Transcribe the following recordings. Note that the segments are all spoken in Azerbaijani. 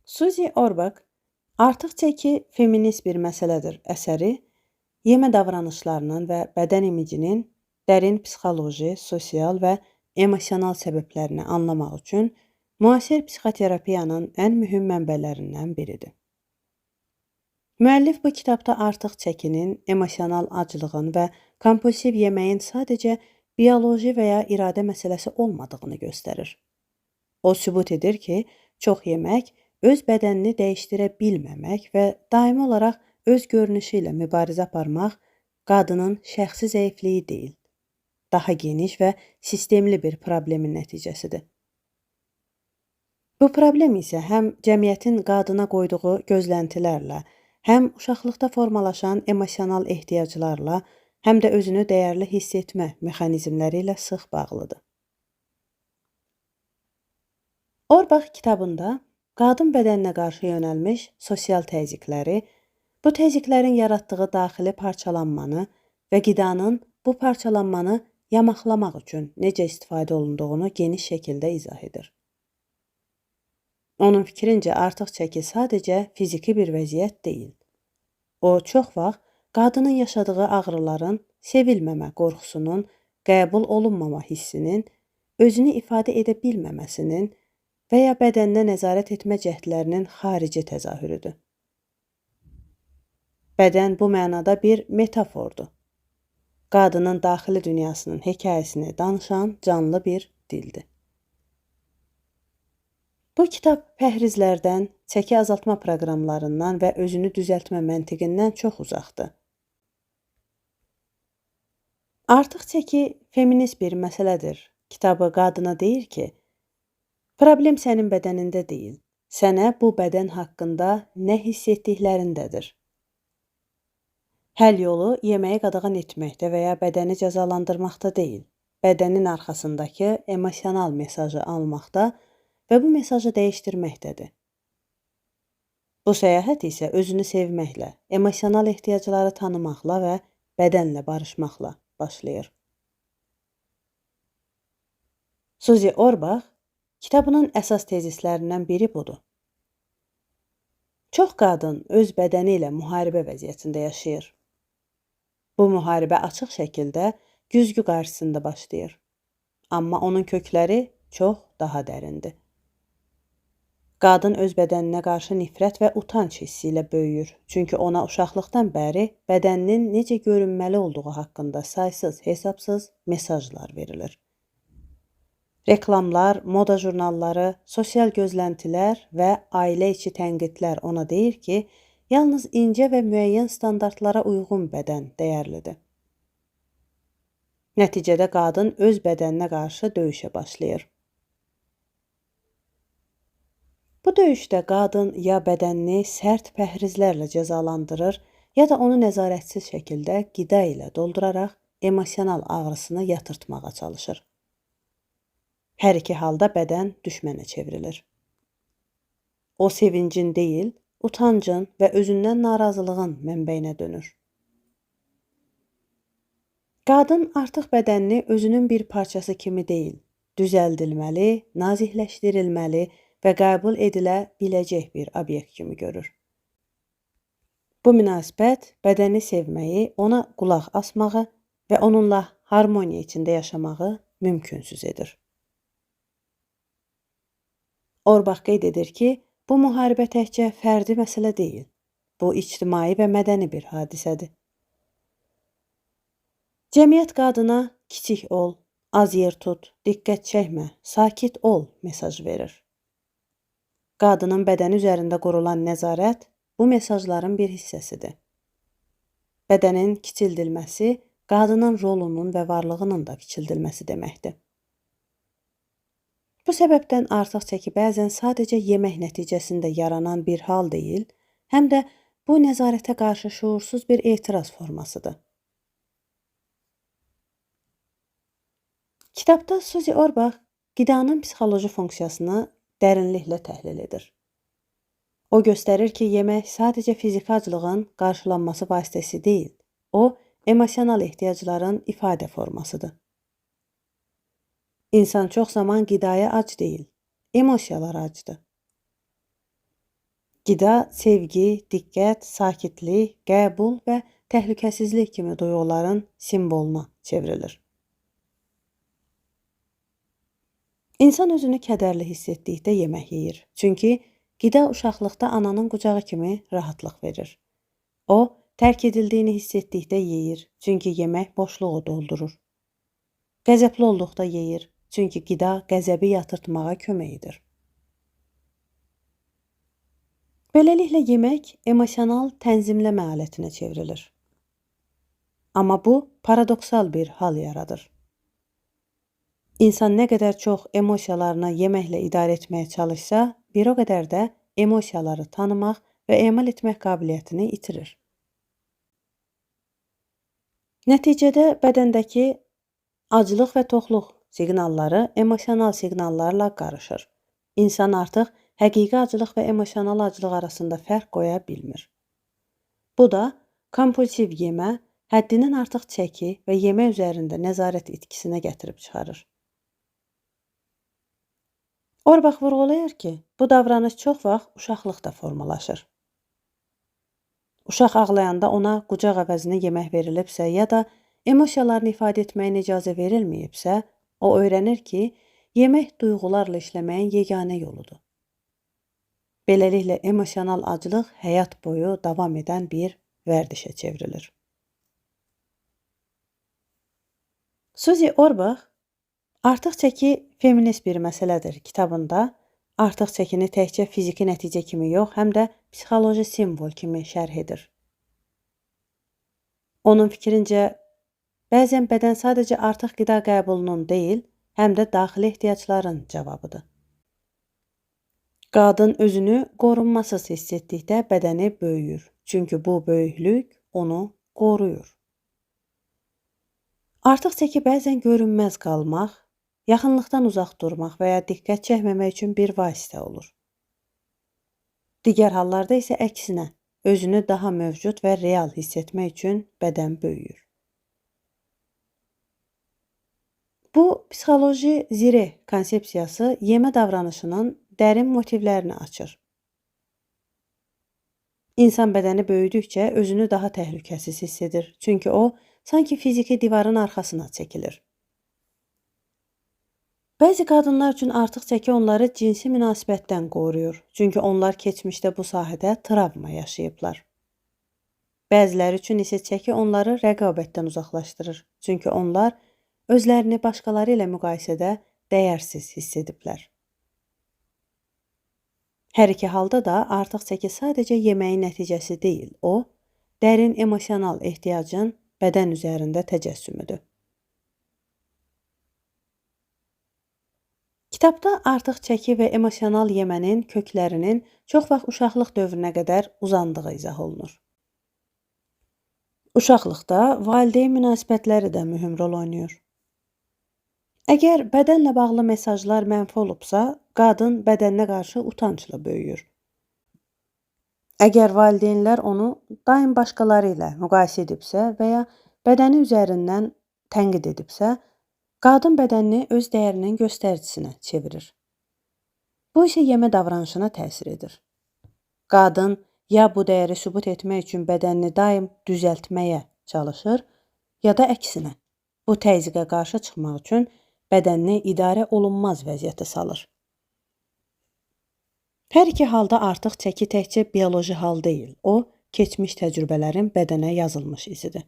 Suzy Orbach Artıq çəki feminist bir məsələdir əsəri yemə davranışlarının və bədən imicinin dərin psixoloji, sosial və emosional səbəblərini anlamaq üçün müasir psixoterapiyanın ən mühüm mənbələrindən biridir. Müəllif bu kitabda artıq çəkinin, emosional aclığın və kompulsiv yeməyin sadəcə bioloji və ya iradə məsələsi olmadığını göstərir. O sübut edir ki, çox yemək öz bədənini dəyişdirə bilməmək və daimi olaraq öz görünüşü ilə mübarizə aparmaq qadının şəxsi zəifliyi deyil, daha geniş və sistemli bir problemin nəticəsidir. Bu problem isə həm cəmiyyətin qadına qoyduğu gözləntilərlə, həm uşaqlıqda formalaşan emosional ehtiyaclarla, həm də özünü dəyərli hiss etmə mexanizmləri ilə sıx bağlıdır. Orbach kitabında qadın bədəninə qarşı yönəlmiş sosial təzyiqləri, bu təzyiqlərin yaratdığı daxili parçalanmanı və qidanın bu parçalanmanı yamaqlamaq üçün necə istifadə olunduğunu geniş şəkildə izah edir. Onun fikrincə artıq çəki sadəcə fiziki bir vəziyyət deyil. O, çox vaxt qadının yaşadığı ağrıların, sevilməmə qorxusunun, qəbul olunmama hissinin, özünü ifadə edə bilməməsinin və ya bədəninə nəzarət etmə cəhdlərinin xarici təzahürüdür. Bədən bu mənada bir metafordur. Qadının daxili dünyasının hekayəsini danışan canlı bir dildir. Bu kitab pəhrizlərdən, çəki azaltma proqramlarından və özünü düzəltmə məntiqindən çox uzaqdır. Artıq çəki feminist bir məsələdir. Kitabı qadına deyir ki, problem sənin bədənində deyil, sənə bu bədən haqqında nə hiss etdiklərindədir. Həll yolu yeməyi qadağan etməkdə və ya bədəni cəzalandırmaqda deyil, bədənin arxasındakı emosional mesajı almaqda və bu mesajı dəyişdirməkdədir. Bu səyahət isə özünü sevməklə, emosional ehtiyacları tanımaqla və bədənlə barışmaqla başlayır. Suzy Orbach kitabının əsas tezislərindən biri budur. Çox qadın öz bədəni ilə müharibə vəziyyətində yaşayır. Bu müharibə açıq şəkildə güzgü qarşısında başlayır. Amma onun kökləri çox daha dərindir. Qadın öz bədəninə qarşı nifrət və utanc hissi ilə böyüyür. Çünki ona uşaqlıqdan bəri bədəninin necə görünməli olduğu haqqında saysız-hesabsız mesajlar verilir. Reklamlar, moda jurnalları, sosial gözləntilər və ailə içi tənqidlər ona deyir ki, yalnız incə və müəyyən standartlara uyğun bədən dəyərlidir. Nəticədə qadın öz bədəninə qarşı döyüşə başlayır. Bu döyüşdə qadın ya bədənini sərt pəhrizlərlə cəzalandırır, ya da onu nəzarətsiz şəkildə qida ilə dolduraraq emosional ağrısını yatırtmağa çalışır. Hər iki halda bədən düşmənə çevrilir. O sevincin deyil, utancın və özündən narazılığın mənbəyinə dönür. Qadın artıq bədənini özünün bir parçası kimi deyil, düzəldilməli, nazikləşdirilməli və qəbul edilə biləcək bir obyekt kimi görür. Bu münasibət bədəni sevməyi, ona qulaq asmağı və onunla harmoniya içində yaşamağı mümkünsüz edir. Orbach qeyd edir ki, bu müharibə təkcə fərdi məsələ deyil, bu ictimai və mədəni bir hadisədir. Cəmiyyət qadına kiçik ol, az yer tut, diqqət çəkmə, sakit ol mesaj verir. Qadının bədəni üzərində qurulan nəzarət bu mesajların bir hissəsidir. Bədənin kiçildilməsi qadının rolunun və varlığının da kiçildilməsi deməkdir. Bu səbəbdən artıq çəki bəzən sadəcə yemək nəticəsində yaranan bir hal deyil, həm də bu nəzarətə qarşı şuursuz bir etiraz formasıdır. Kitabda Suzy Orbach qidanın psixoloji funksiyasını dərinliklə təhlil edir. O göstərir ki, yemək sadəcə fiziki aclığın qarşılanması vasitəsi deyil, o, emosional ehtiyacların ifadə formasıdır. İnsan çox zaman qidaya ac deyil, emosiyalara acdır. Qida sevgi, diqqət, sakitlik, qəbul və təhlükəsizlik kimi duyğuların simvoluna çevrilir. İnsan özünü kədərli hiss etdikdə yemək yeyir. Çünki qida uşaqlıqda ananın qucağı kimi rahatlıq verir. O, tərk edildiyini hiss etdikdə yeyir. Çünki yemək boşluğu doldurur. Qəzəbli olduqda yeyir. Çünki qida qəzəbi yatırtmağa kömək edir. Beləliklə, yemək emosional tənzimləmə alətinə çevrilir. Amma bu, paradoksal bir hal yaradır. İnsan nə qədər çox emosiyalarını yeməklə idarə etməyə çalışsa, bir o qədər də emosiyaları tanımaq və emal etmək qabiliyyətini itirir. Nəticədə bədəndəki aclıq və toxluq siqnalları emosional siqnallarla qarışır. İnsan artıq həqiqi aclıq və emosional aclıq arasında fərq qoya bilmir. Bu da kompulsiv yemə, həddindən artıq çəki və yemək üzərində nəzarət itkisinə gətirib çıxarır. Orbaq vurğulayır ki, bu davranış çox vaxt uşaqlıqda formalaşır. Uşaq ağlayanda ona qucaq əvəzinə yemək verilibsə ya da emosiyalarını ifadə etməyinə icazə verilməyibsə, o öyrənir ki, yemək duyğularla işləməyin yeganə yoludur. Beləliklə, emosional aclıq həyat boyu davam edən bir vərdişə çevrilir. Suzy Orbaq, Artıq çəki feminist bir məsələdir kitabında artıq çəkini təkcə fiziki nəticə kimi yox, həm də psixoloji simvol kimi şərh edir. Onun fikrincə, bəzən bədən sadəcə artıq qida qəbulunun deyil, həm də daxili ehtiyacların cavabıdır. Qadın özünü qorunmasız hiss etdikdə bədəni böyüyür, çünki bu böyüklük onu qoruyur. Artıq çəki bəzən görünməz qalmaq, yaxınlıqdan uzaq durmaq və ya diqqət çəkməmək üçün bir vasitə olur. Digər hallarda isə əksinə, özünü daha mövcud və real hiss etmək üçün bədən böyüyür. Bu, psixoloji zirə konsepsiyası yemə davranışının dərin motivlərini açır. İnsan bədəni böyüdükcə özünü daha təhlükəsiz hiss edir, çünki o, sanki fiziki divarın arxasına çəkilir. Bəzi qadınlar üçün artıq çəki onları cinsi münasibətdən qoruyur, çünki onlar keçmişdə bu sahədə travma yaşayıblar. Bəziləri üçün isə çəki onları rəqabətdən uzaqlaşdırır, çünki onlar özlərini başqaları ilə müqayisədə dəyərsiz hiss ediblər. Hər iki halda da artıq çəki sadəcə yeməyin nəticəsi deyil, o, dərin emosional ehtiyacın bədən üzərində təcəssümüdür. Kitabda artıq çəki və emosional yemənin köklərinin çox vaxt uşaqlıq dövrünə qədər uzandığı izah olunur. Uşaqlıqda valideyn münasibətləri də mühüm rol oynayır. Əgər bədənlə bağlı mesajlar mənfi olubsa, qadın bədəninə qarşı utancla böyüyür. Əgər valideynlər onu daim başqaları ilə müqayisə edibsə və ya bədəni üzərindən tənqid edibsə, qadın bədənini öz dəyərinin göstəricisinə çevirir. Bu isə yemə davranışına təsir edir. Qadın ya bu dəyəri sübut etmək üçün bədənini daim düzəltməyə çalışır, ya da əksinə, bu təzyiqə qarşı çıxmaq üçün bədənini idarə olunmaz vəziyyətə salır. Hər iki halda artıq çəki təkcə bioloji hal deyil, o, keçmiş təcrübələrin bədənə yazılmış izidir.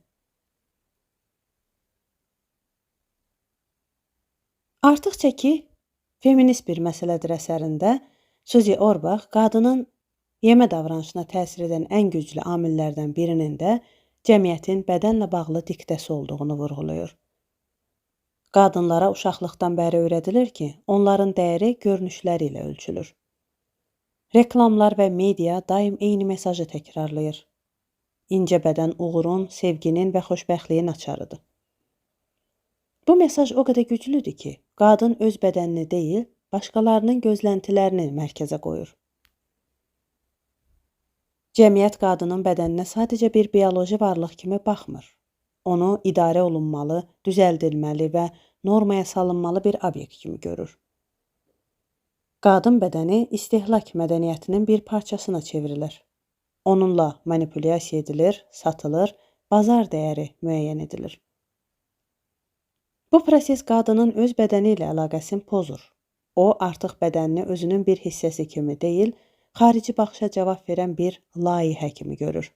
Artıq çəki feminist bir məsələdir əsərində Suzy Orbaq qadının yemə davranışına təsir edən ən güclü amillərdən birinin də cəmiyyətin bədənlə bağlı diktəsi olduğunu vurğulayır. Qadınlara uşaqlıqdan bəri öyrədilir ki, onların dəyəri görünüşləri ilə ölçülür. Reklamlar və media daim eyni mesajı təkrarlayır. İncə bədən uğurun, sevginin və xoşbəxtliyin açarıdır. Bu mesaj o qədər güclüdür ki, qadın öz bədənini deyil, başqalarının gözləntilərini mərkəzə qoyur. Cəmiyyət qadının bədəninə sadəcə bir bioloji varlıq kimi baxmır. Onu idarə olunmalı, düzəldilməli və normaya salınmalı bir obyekt kimi görür. Qadın bədəni istehlak mədəniyyətinin bir parçasına çevrilir. Onunla manipulyasiya edilir, satılır, bazar dəyəri müəyyən edilir. Bu proses qadının öz bədəni ilə əlaqəsini pozur. O, artıq bədənini özünün bir hissəsi kimi deyil, xarici baxışa cavab verən bir layihə kimi görür.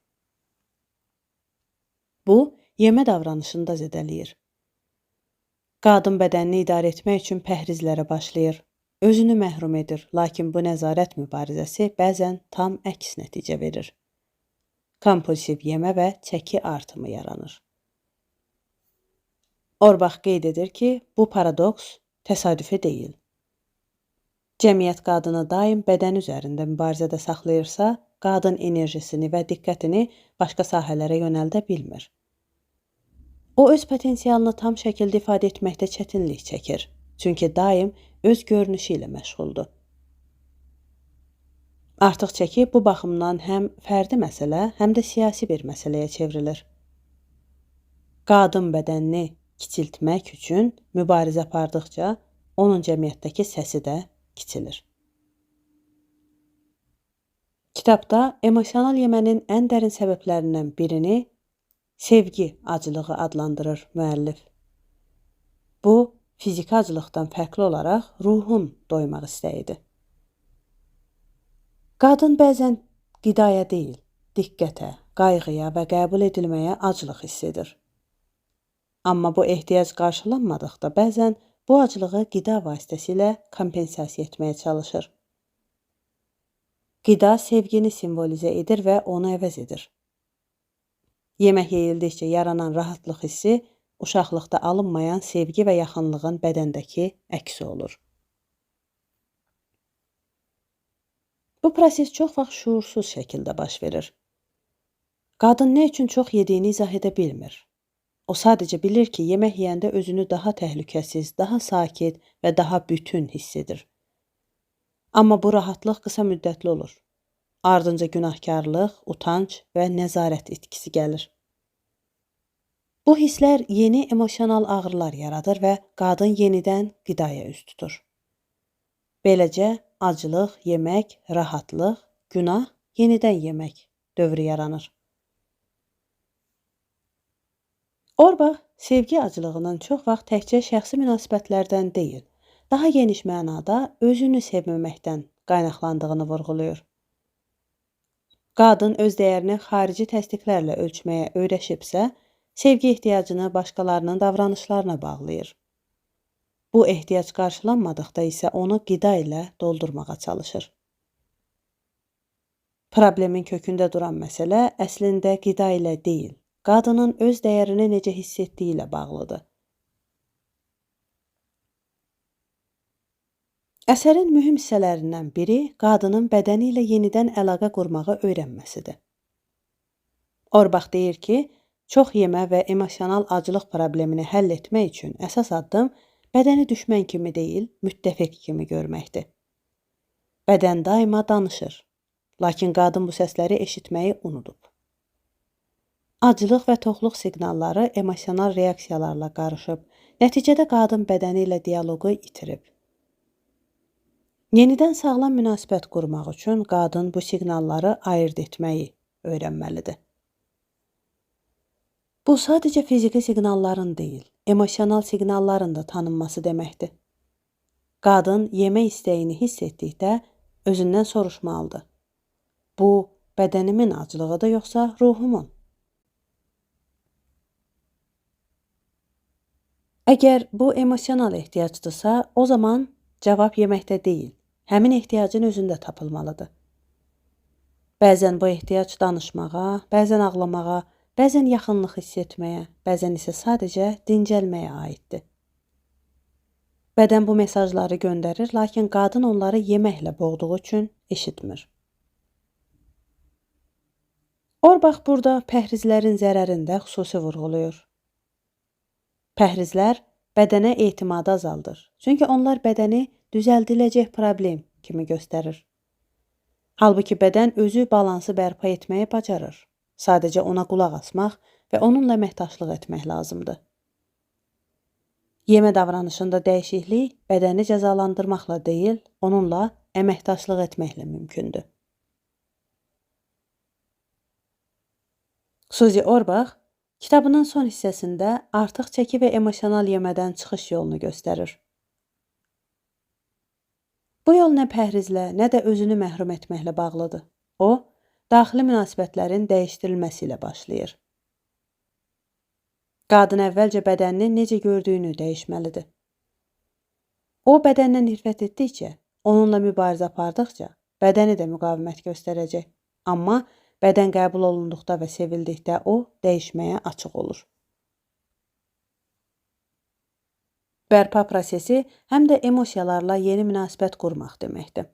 Bu, yemə davranışını da zədələyir. Qadın bədənini idarə etmək üçün pəhrizlərə başlayır. Özünü məhrum edir, lakin bu nəzarət mübarizəsi bəzən tam əks nəticə verir. Kompulsiv yemə və çəki artımı yaranır. Orbach qeyd edir ki, bu paradoks təsadüfi deyil. Cəmiyyət qadını daim bədən üzərində mübarizədə saxlayırsa, qadın enerjisini və diqqətini başqa sahələrə yönəldə bilmir. O, öz potensialını tam şəkildə ifadə etməkdə çətinlik çəkir, çünki daim öz görünüşü ilə məşğuldur. Artıq çəki bu baxımdan həm fərdi məsələ, həm də siyasi bir məsələyə çevrilir. Qadın bədənini kiçiltmək üçün mübarizə apardıqca, onun cəmiyyətdəki səsi də kiçilir. Kitabda emosional yemənin ən dərin səbəblərindən birini sevgi acılığı adlandırır müəllif. Bu, fiziki acılıqdan fərqli olaraq ruhun doymaq istəyidir. Qadın bəzən qidaya deyil, diqqətə, qayğıya və qəbul edilməyə aclıq hiss edir. Amma bu ehtiyac qarşılanmadıqda bəzən bu aclığı qida vasitəsilə kompensasiya etməyə çalışır. Qida sevgini simvolizə edir və onu əvəz edir. Yemək yeyildikcə yaranan rahatlıq hissi uşaqlıqda alınmayan sevgi və yaxınlığın bədəndəki əksi olur. Bu proses çox vaxt şuursuz şəkildə baş verir. Qadın nə üçün çox yediyini izah edə bilmir. O sadəcə bilir ki, yemək yeyəndə özünü daha təhlükəsiz, daha sakit və daha bütün hiss edir. Amma bu rahatlıq qısa müddətli olur. Ardınca günahkarlıq, utanc və nəzarət itkisi gəlir. Bu hisslər yeni emosional ağrılar yaradır və qadın yenidən qidaya üz tutur. Beləcə, aclıq, yemək, rahatlıq, günah, yenidən yemək dövrü yaranır. Orbach sevgi acılığının çox vaxt təkcə şəxsi münasibətlərdən deyil, daha geniş mənada özünü sevməməkdən qaynaqlandığını vurğulayır. Qadın öz dəyərini xarici təsdiqlərlə ölçməyə öyrəşibsə, sevgi ehtiyacını başqalarının davranışlarına bağlayır. Bu ehtiyac qarşılanmadıqda isə onu qida ilə doldurmağa çalışır. Problemin kökündə duran məsələ əslində qida ilə deyil, qadının öz dəyərini necə hiss etdiyi ilə bağlıdır. Əsərin mühüm hissələrindən biri qadının bədəni ilə yenidən əlaqə qurmağı öyrənməsidir. Orbach deyir ki, çox yemə və emosional aclıq problemini həll etmək üçün əsas addım bədəni düşmən kimi deyil, müttəfiq kimi görməkdir. Bədən daima danışır, lakin qadın bu səsləri eşitməyi unudub. Aclıq və toxluq siqnalları emosional reaksiyalarla qarışıb, nəticədə qadın bədəni ilə dialoqu itirib. Yenidən sağlam münasibət qurmaq üçün qadın bu siqnalları ayırd etməyi öyrənməlidir. Bu sadəcə fiziki siqnalların deyil, emosional siqnalların da tanınması deməkdir. Qadın yemək istəyini hiss etdikdə özündən soruşmalıdır. Bu, bədənimin aclığıdır yoxsa ruhumun? Əgər bu emosional ehtiyacdırsa, o zaman cavab yeməkdə deyil, həmin ehtiyacın özündə tapılmalıdır. Bəzən bu ehtiyac danışmağa, bəzən ağlamağa, bəzən yaxınlıq hiss etməyə, bəzən isə sadəcə dincəlməyə aiddir. Bədən bu mesajları göndərir, lakin qadın onları yeməklə boğduğu üçün eşitmir. Orbach burada pəhrizlərin zərərində xüsusi vurğulayır. Pəhrizlər bədənə etimadı azaldır, çünki onlar bədəni düzəldiləcək problem kimi göstərir. Halbuki bədən özü balansı bərpa etməyi bacarır. Sadəcə ona qulaq asmaq və onunla əməkdaşlıq etmək lazımdır. Yemə davranışında dəyişiklik bədəni cəzalandırmaqla deyil, onunla əməkdaşlıq etməklə mümkündür. Suzy Orbach kitabının son hissəsində artıq çəki və emosional yemədən çıxış yolunu göstərir. Bu yol nə pəhrizlə, nə də özünü məhrum etməklə bağlıdır. O, daxili münasibətlərin dəyişdirilməsi ilə başlayır. Qadın əvvəlcə bədənini necə gördüyünü dəyişməlidir. O, bədəndən nifrət etdikcə, onunla mübarizə apardıqca, bədəni də müqavimət göstərəcək. Amma bədən qəbul olunduqda və sevildikdə o, dəyişməyə açıq olur. Bərpa prosesi həm də emosiyalarla yeni münasibət qurmaq deməkdir.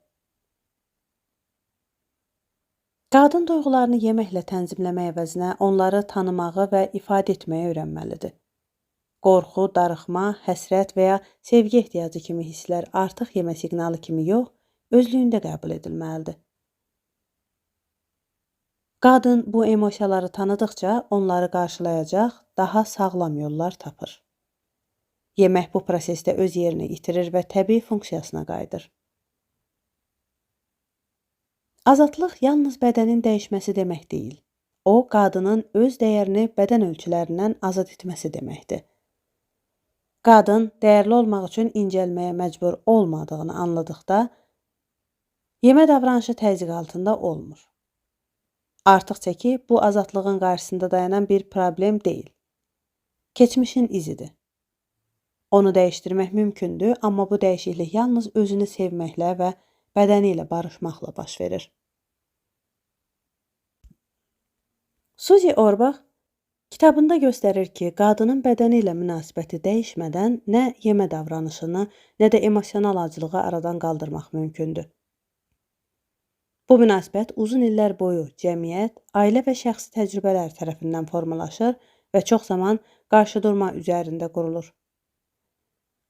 Qadın duyğularını yeməklə tənzimləmək əvəzinə onları tanımağı və ifadə etməyi öyrənməlidir. Qorxu, darıxma, həsrət və ya sevgi ehtiyacı kimi hisslər artıq yemə siqnalı kimi yox, özlüyündə qəbul edilməlidir. Qadın bu emosiyaları tanıdıqca onları qarşılayacaq daha sağlam yollar tapır. Yemək bu prosesdə öz yerini itirir və təbii funksiyasına qayıdır. Azadlıq yalnız bədənin dəyişməsi demək deyil. O, qadının öz dəyərini bədən ölçülərindən azad etməsi deməkdir. Qadın dəyərli olmaq üçün incəlməyə məcbur olmadığını anladıqda, yemə davranışı təzyiq altında olmur. Artıq çəki bu azadlığın qarşısında dayanan bir problem deyil. Keçmişin izidir. Onu dəyişdirmək mümkündür, amma bu dəyişiklik yalnız özünü sevməklə və bədəni ilə barışmaqla baş verir. Suzy Orbach kitabında göstərir ki, qadının bədəni ilə münasibəti dəyişmədən nə yemə davranışını, nə də emosional acılığı aradan qaldırmaq mümkündür. Bu münasibət uzun illər boyu cəmiyyət, ailə və şəxsi təcrübələr tərəfindən formalaşır və çox zaman qarşıdurma üzərində qurulur.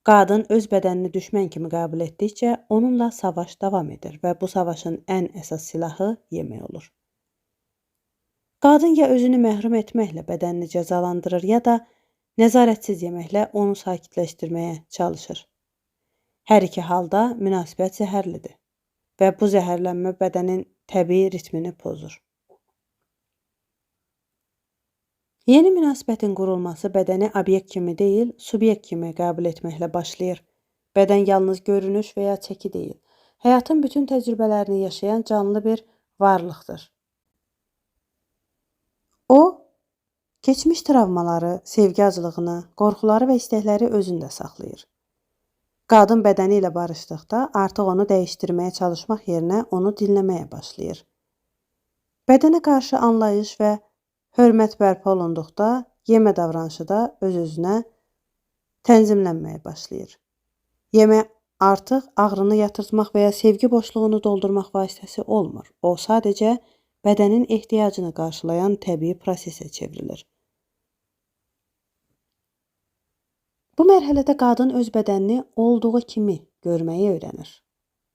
Qadın öz bədənini düşmən kimi qəbul etdikcə onunla savaş davam edir və bu savaşın ən əsas silahı yemək olur. Qadın ya özünü məhrum etməklə bədənini cəzalandırır, ya da nəzarətsiz yeməklə onu sakitləşdirməyə çalışır. Hər iki halda münasibət zəhərlidir və bu zəhərlənmə bədənin təbii ritmini pozur. Yeni münasibətin qurulması bədəni obyekt kimi deyil, subyekt kimi qəbul etməklə başlayır. Bədən yalnız görünüş və ya çəki deyil, həyatın bütün təcrübələrini yaşayan canlı bir varlıqdır. O, keçmiş travmaları, sevgi acılığını, qorxuları və istəkləri özündə saxlayır. Qadın bədəni ilə barışdıqda artıq onu dəyişdirməyə çalışmaq yerinə onu dinləməyə başlayır. Bədənə qarşı anlayış və hörmət bərpa olunduqda yemə davranışı da öz-özünə tənzimlənməyə başlayır. Yemə artıq ağrını yatırtmaq və ya sevgi boşluğunu doldurmaq vasitəsi olmur. O sadəcə bədənin ehtiyacını qarşılayan təbii prosesə çevrilir. Bu mərhələdə qadın öz bədənini olduğu kimi görməyi öyrənir.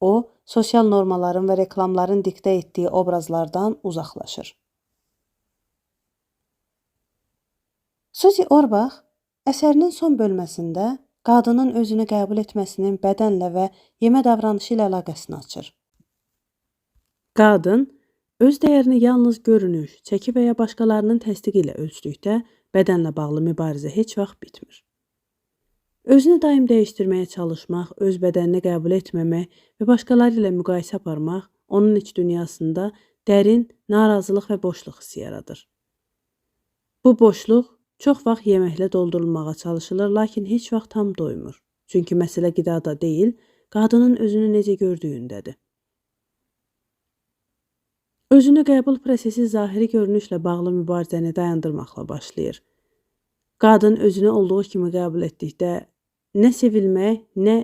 O, sosial normaların və reklamların diktə etdiyi obrazlardan uzaqlaşır. Suzy Orbach əsərinin son bölməsində qadının özünü qəbul etməsinin bədənlə və yemə davranışı ilə əlaqəsini açır. Qadın öz dəyərini yalnız görünüş, çəki və ya başqalarının təsdiqi ilə ölçdükdə bədənlə bağlı mübarizə heç vaxt bitmir. Özünü daim dəyişdirməyə çalışmaq, öz bədənini qəbul etməmək və başqaları ilə müqayisə aparmaq onun iç dünyasında dərin narazılıq və boşluq hissi yaradır. Bu boşluq çox vaxt yeməklə doldurulmağa çalışılır, lakin heç vaxt tam doymur. Çünki məsələ qidada deyil, qadının özünü necə gördüyündədir. Özünü qəbul prosesi zahiri görünüşlə bağlı mübarizəni dayandırmaqla başlayır. Qadın özünü olduğu kimi qəbul etdikdə nə sevilmək, nə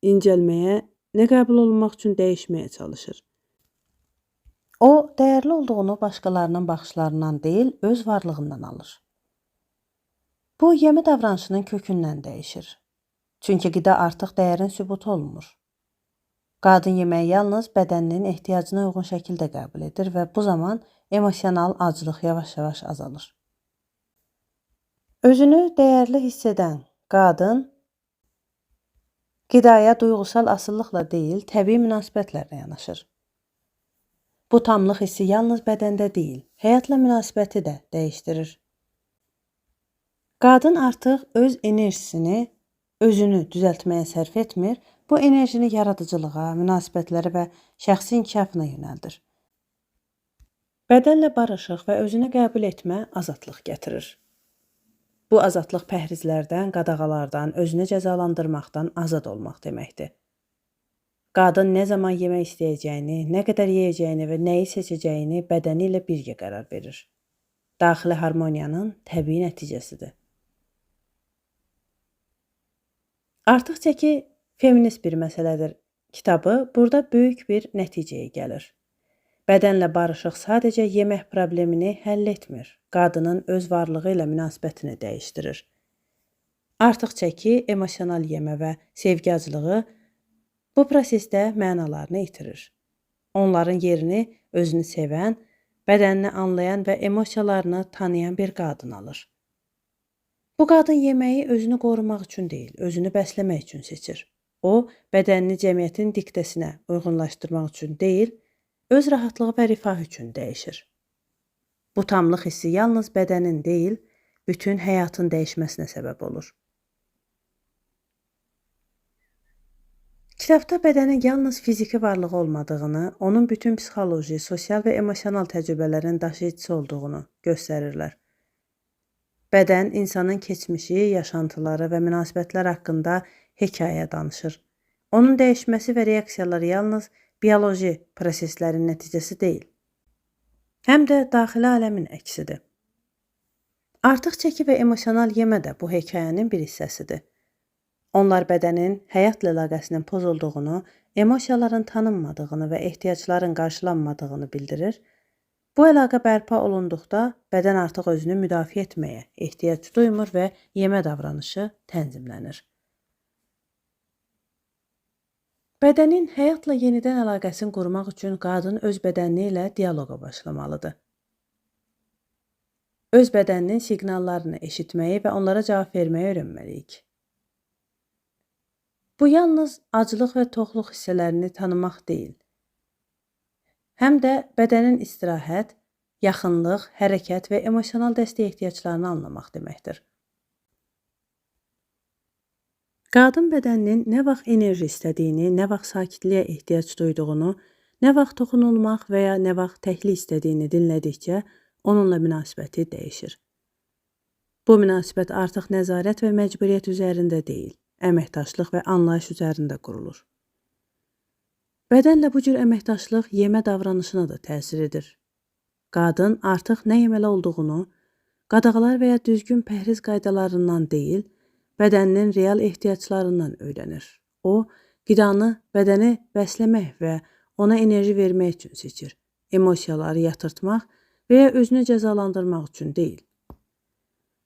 incəlməyə, nə qəbul olunmaq üçün dəyişməyə çalışır. O, dəyərli olduğunu başqalarının baxışlarından deyil, öz varlığından alır. Bu, yemə davranışının kökündən dəyişir. Çünki qida artıq dəyərin sübutu olunmur. Qadın yeməyi yalnız bədəninin ehtiyacına uyğun şəkildə qəbul edir və bu zaman emosional aclıq yavaş-yavaş azalır. Özünü dəyərli hiss edən qadın Qidaya duyğusal asılılıqla deyil, təbii münasibətlərlə yanaşır. Bu tamlıq hissi yalnız bədəndə deyil, həyatla münasibəti də dəyişdirir. Qadın artıq öz enerjisini, özünü düzəltməyə sərf etmir, bu enerjini yaradıcılığa, münasibətlərə və şəxsi inkişafına yönəldir. Bədənlə barışıq və özünü qəbul etmə azadlıq gətirir. Bu azadlıq pəhrizlərdən, qadağalardan, özünü cəzalandırmaqdan azad olmaq deməkdir. Qadın nə zaman yemək istəyəcəyini, nə qədər yeyəcəyini və nəyi seçəcəyini bədəni ilə birgə qərar verir. Daxili harmoniyanın təbii nəticəsidir. Artıq çəki feminist bir məsələdir. Kitabı burada böyük bir nəticəyə gəlir. Bədənlə barışıq sadəcə yemək problemini həll etmir. Qadının öz varlığı ilə münasibətini dəyişdirir. Artıq çəki, emosional yemə və sevgi acılığı bu prosesdə mənalarını itirir. Onların yerini özünü sevən, bədənini anlayan və emosiyalarını tanıyan bir qadın alır. Bu qadın yeməyi özünü qorumaq üçün deyil, özünü bəsləmək üçün seçir. O, bədənini cəmiyyətin diktəsinə uyğunlaşdırmaq üçün deyil, öz rahatlığı və rifah üçün dəyişir. Bu tamlıq hissi yalnız bədənin deyil, bütün həyatın dəyişməsinə səbəb olur. Kitabda bədənin yalnız fiziki varlığı olmadığını, onun bütün psixoloji, sosial və emosional təcrübələrin daşıyıcısı olduğunu göstərirlər. Bədən insanın keçmişi, yaşantıları və münasibətlər haqqında hekayə danışır. Onun dəyişməsi və reaksiyaları yalnız bioloji proseslərin nəticəsi deyil, həm də daxili aləmin əksidir. Artıq çəki və emosional yemə də bu hekayənin bir hissəsidir. Onlar bədənin həyatla əlaqəsinin pozulduğunu, emosiyaların tanınmadığını və ehtiyacların qarşılanmadığını bildirir. Bu əlaqə bərpa olunduqda bədən artıq özünü müdafiə etməyə ehtiyac duymur və yemə davranışı tənzimlənir. Bədənin həyatla yenidən əlaqəsini qurmaq üçün qadın öz bədəni ilə dialoqa başlamalıdır. Öz bədəninin siqnallarını eşitməyi və onlara cavab verməyi öyrənməliyik. Bu yalnız aclıq və toxluq hissələrini tanımaq deyil, həm də bədənin istirahət, yaxınlıq, hərəkət və emosional dəstək ehtiyaclarını anlamaq deməkdir. Qadın bədəninin nə vaxt enerji istədiyini, nə vaxt sakitliyə ehtiyac duyduğunu, nə vaxt toxunulmaq və ya nə vaxt təklik istədiyini dinlədikcə onunla münasibəti dəyişir. Bu münasibət artıq nəzarət və məcburiyyət üzərində deyil, əməkdaşlıq və anlayış üzərində qurulur. Bədənlə bu cür əməkdaşlıq yemə davranışına da təsir edir. Qadın artıq nə yeməli olduğunu, qadağalar və ya düzgün pəhriz qaydalarından deyil, bədəninin real ehtiyaclarından öyrənir. O, qidanı bədəni bəsləmək və ona enerji vermək üçün seçir. Emosiyaları yatırtmaq və ya özünü cəzalandırmaq üçün deyil.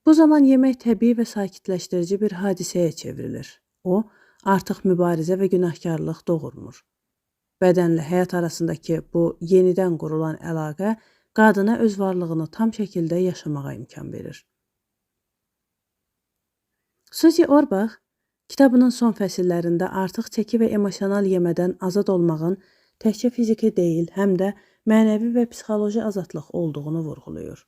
Bu zaman yemək təbii və sakitləşdirici bir hadisəyə çevrilir. O, artıq mübarizə və günahkarlıq doğurmur. Bədənlə həyat arasındakı bu yenidən qurulan əlaqə qadına öz varlığını tam şəkildə yaşamağa imkan verir. Suzy Orbach kitabının son fəsillərində artıq çəki və emosional yemədən azad olmağın təkcə fiziki deyil, həm də mənəvi və psixoloji azadlıq olduğunu vurğulayır.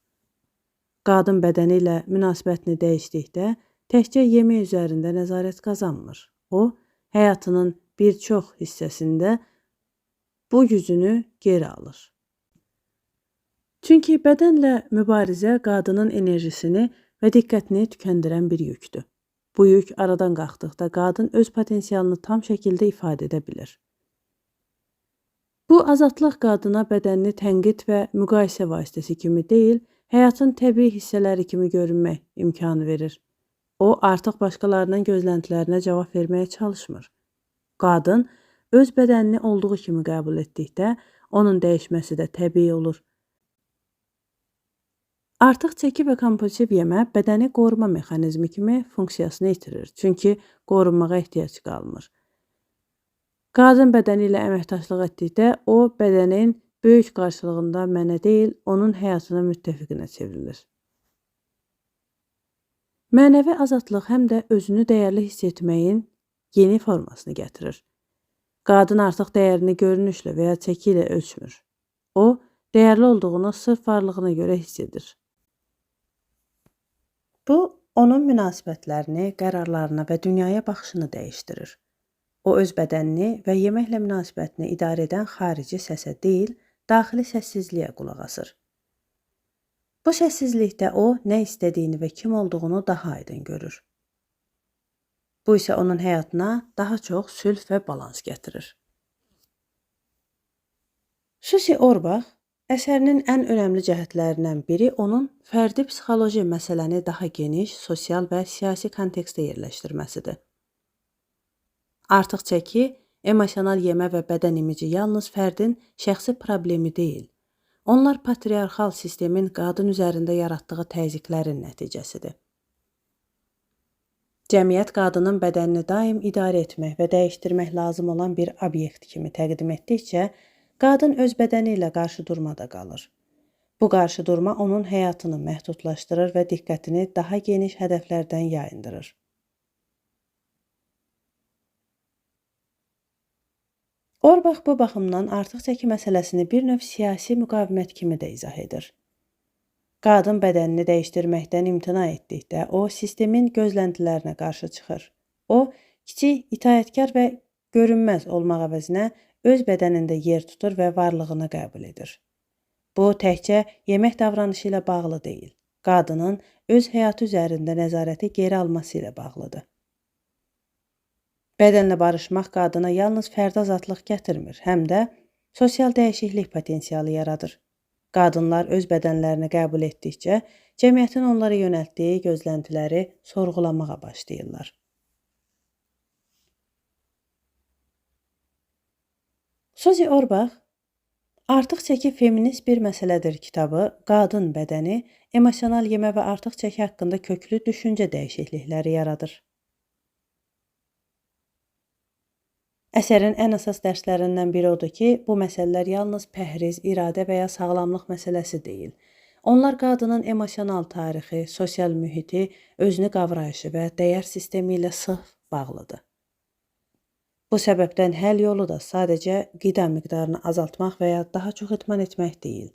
Qadın bədəni ilə münasibətini dəyişdikdə təkcə yemək üzərində nəzarət qazanmır. O, həyatının bir çox hissəsində bu gücünü geri alır. Çünki bədənlə mübarizə qadının enerjisini və diqqətini tükəndirən bir yükdür. Bu yük aradan qalxdıqda qadın öz potensialını tam şəkildə ifadə edə bilir. Bu azadlıq qadına bədənini tənqid və müqayisə vasitəsi kimi deyil, həyatın təbii hissələri kimi görünmək imkanı verir. O, artıq başqalarının gözləntilərinə cavab verməyə çalışmır. Qadın öz bədənini olduğu kimi qəbul etdikdə, onun dəyişməsi də təbii olur. Artıq çəki və kompulsiv yemə bədəni qoruma mexanizmi kimi funksiyasını itirir, çünki qorunmağa ehtiyac qalmır. Qadın bədəni ilə əməkdaşlıq etdikdə, o, bədənin böyük qarşılığında mənə deyil, onun həyatına müttəfiqinə çevrilir. Mənəvi azadlıq həm də özünü dəyərli hiss etməyin yeni formasını gətirir. Qadın artıq dəyərini görünüşlə və ya çəki ilə ölçmür. O, dəyərli olduğunu sırf varlığına görə hiss edir. Bu, onun münasibətlərini, qərarlarını və dünyaya baxışını dəyişdirir. O, öz bədənini və yeməklə münasibətini idarə edən xarici səsə deyil, daxili səssizliyə qulaq asır. Bu səssizlikdə o, nə istədiyini və kim olduğunu daha aydın görür. Bu isə onun həyatına daha çox sülh və balans gətirir. Susi Orbach əsərinin ən önəmli cəhətlərindən biri onun fərdi psixoloji məsələni daha geniş, sosial və siyasi kontekstə yerləşdirməsidir. Artıq çəki, emosional yemə və bədən imici yalnız fərdin şəxsi problemi deyil. Onlar patriarxal sistemin qadın üzərində yaratdığı təzyiqlərin nəticəsidir. Cəmiyyət qadının bədənini daim idarə etmək və dəyişdirmək lazım olan bir obyekt kimi təqdim etdikcə, qadın öz bədəni ilə qarşıdurmada qalır. Bu qarşıdurma onun həyatını məhdudlaşdırır və diqqətini daha geniş hədəflərdən yayındırır. Orbach bu baxımdan artıq çəki məsələsini bir növ siyasi müqavimət kimi də izah edir. Qadın bədənini dəyişdirməkdən imtina etdikdə o, sistemin gözləntilərinə qarşı çıxır. O, kiçik, itaətkar və görünməz olmaq əvəzinə öz bədənində yer tutur və varlığını qəbul edir. Bu, təkcə yemək davranışı ilə bağlı deyil, qadının öz həyatı üzərində nəzarəti geri alması ilə bağlıdır. Bədənlə barışmaq qadına yalnız fərdi azadlıq gətirmir, həm də sosial dəyişiklik potensialı yaradır. Qadınlar öz bədənlərini qəbul etdikcə, cəmiyyətin onlara yönəltdiyi gözləntiləri sorğulamağa başlayırlar. Susi Orbach, Artıq çəki feminist bir məsələdir kitabı, qadın bədəni, emosional yemə və artıq çəki haqqında köklü düşüncə dəyişiklikləri yaradır. Əsərin ən əsas dərslərindən biri odur ki, bu məsələlər yalnız pəhriz, iradə və ya sağlamlıq məsələsi deyil. Onlar qadının emosional tarixi, sosial mühiti, özünü qavrayışı və dəyər sistemi ilə sıx bağlıdır. Bu səbəbdən həll yolu da sadəcə qida miqdarını azaltmaq və ya daha çox idman etmək deyil.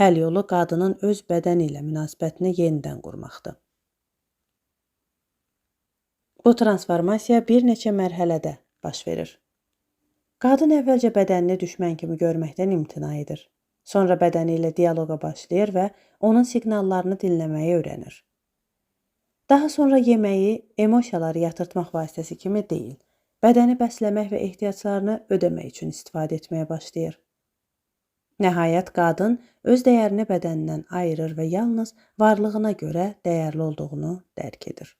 Həll yolu qadının öz bədəni ilə münasibətini yenidən qurmaqdır. Bu transformasiya bir neçə mərhələdə baş verir. Qadın əvvəlcə bədənini düşmən kimi görməkdən imtina edir. Sonra bədəni ilə dialoqa başlayır və onun siqnallarını dinləməyi öyrənir. Daha sonra yeməyi emosiyaları yatırtmaq vasitəsi kimi deyil, bədəni bəsləmək və ehtiyaclarını ödəmək üçün istifadə etməyə başlayır. Nəhayət qadın öz dəyərini bədənindən ayırır və yalnız varlığına görə dəyərli olduğunu dərk edir.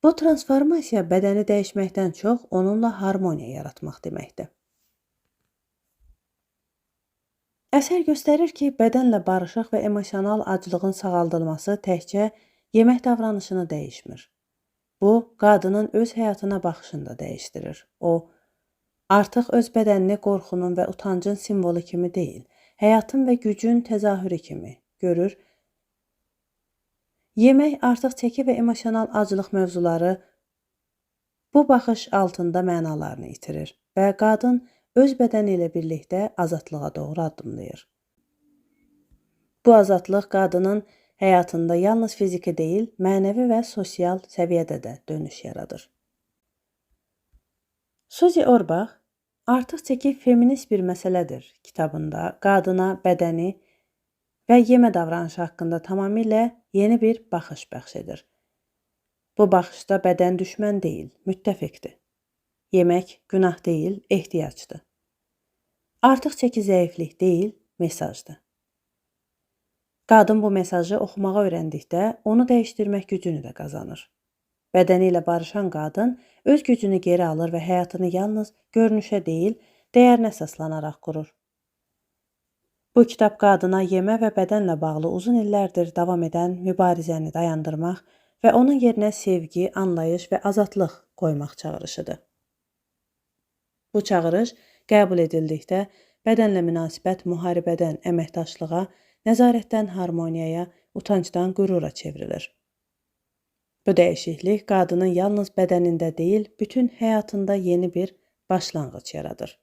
Bu transformasiya bədəni dəyişməkdən çox onunla harmoniya yaratmaq deməkdir. Əsər göstərir ki, bədənlə barışıq və emosional aclığın sağaldılması təkcə yemək davranışını dəyişmir. Bu, qadının öz həyatına baxışını da dəyişdirir. O, artıq öz bədənini qorxunun və utancın simvolu kimi deyil, həyatın və gücün təzahürü kimi görür. Yemək artıq çəki və emosional aclıq mövzuları bu baxış altında mənalarını itirir və qadın öz bədəni ilə birlikdə azadlığa doğru addımlayır. Bu azadlıq qadının həyatında yalnız fiziki deyil, mənəvi və sosial səviyyədə də dönüş yaradır. Susi Orbach, Artıq çəki feminist bir məsələdir kitabında qadına, bədəni və yemə davranışı haqqında tamamilə yeni bir baxış bəxş edir. Bu baxışda bədən düşmən deyil, müttəfiqdir. Yemək günah deyil, ehtiyacdır. Artıq çəki zəiflik deyil, mesajdır. Qadın bu mesajı oxumağı öyrəndikdə onu dəyişdirmək gücünü də qazanır. Bədəni ilə barışan qadın öz gücünü geri alır və həyatını yalnız görünüşə deyil, dəyərinə əsaslanaraq qurur. Bu kitab qadına yemə və bədənlə bağlı uzun illərdir davam edən mübarizəni dayandırmaq və onun yerinə sevgi, anlayış və azadlıq qoymaq çağırışıdır. Bu çağırış qəbul edildikdə bədənlə münasibət müharibədən əməkdaşlığa, nəzarətdən harmoniyaya, utancdan qürura çevrilir. Bu dəyişiklik qadının yalnız bədənində deyil, bütün həyatında yeni bir başlanğıc yaradır.